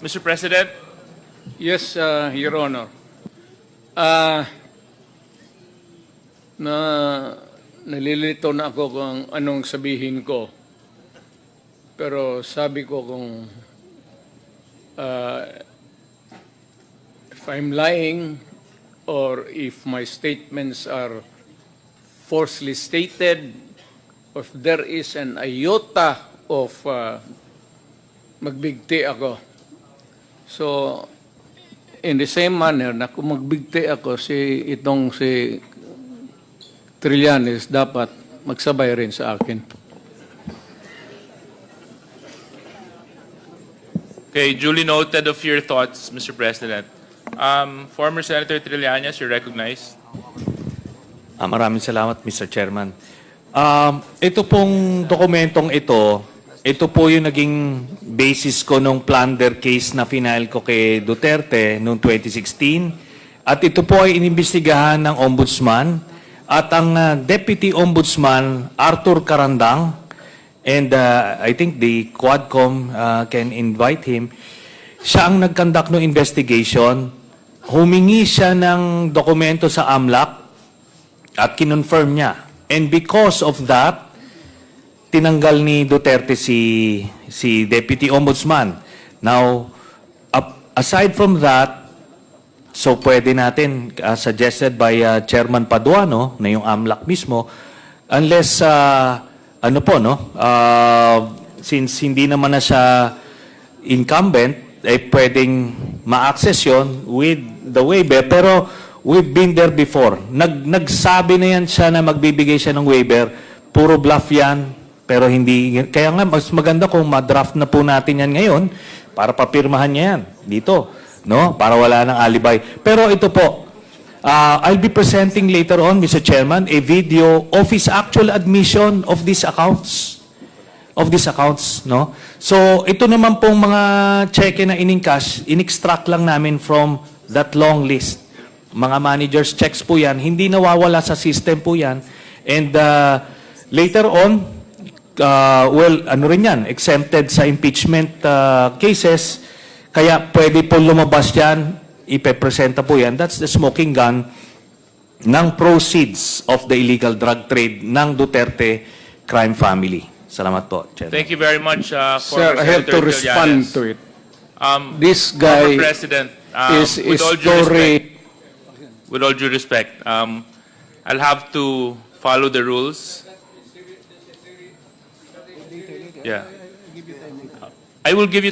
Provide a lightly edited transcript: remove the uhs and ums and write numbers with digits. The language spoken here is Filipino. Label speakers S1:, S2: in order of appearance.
S1: Mr. President,
S2: Yes, Your Honor. Nalilito na ako kung anong sabihin ko. Pero sabi ko kung if I'm lying or if my statements are falsely stated, or if there is an iota of magbigti ako. So, in the same manner na kung magbigti ako si Trillanes, dapat magsabay rin sa akin.
S1: okay, duly noted of your thoughts, Mr. President. Former Senator Trillanes, you're recognized.
S3: Maraming salamat, Mr. Chairman. Ito pong dokumentong ito po yung naging basis ko nung plunder case na final ko kay Duterte noong 2016. At ito po ay inimbestigahan ng Ombudsman at ang Deputy Ombudsman, Arthur Carandang, and I think the Quadcom can invite him. Siya ang nag-conduct ng investigation. Humingi siya ng dokumento sa AMLAC at kinonfirm niya. And because of that, tinanggal ni Duterte si Deputy Ombudsman. Now, aside from that, so pwede natin, suggested by Chairman Paduano, na yung AMLAC mismo, unless, since hindi naman na siya incumbent, pwedeng ma-access yun with the waiver. Pero we've been there before. Nagsabi na yan siya na magbibigay siya ng waiver. Puro bluff yan. Pero hindi, kaya nga mas maganda kung ma-draft na po natin yan ngayon para papirmahan niya yan dito, no? Para wala ng alibay. Pero ito po, I'll be presenting later on, Mr. Chairman, a video of his actual admission of these accounts. No? So, ito naman pong mga cheque na in-encash, in-extract lang namin from that long list. Mga manager's checks po yan, hindi nawawala sa system po yan. And later on, exempted sa impeachment cases, kaya pwede po lumabas yan, ipepresenta po yan. That's the smoking gun ng proceeds of the illegal drug trade ng Duterte crime family. Salamat po, Chairman.
S1: Thank you very much,
S2: Sir, I have to
S1: Senator
S2: respond
S1: Trillanes.
S2: to it. This guy
S1: Former President,
S2: is
S1: with all due respect, I'll have to follow the rules. Yeah. I will give you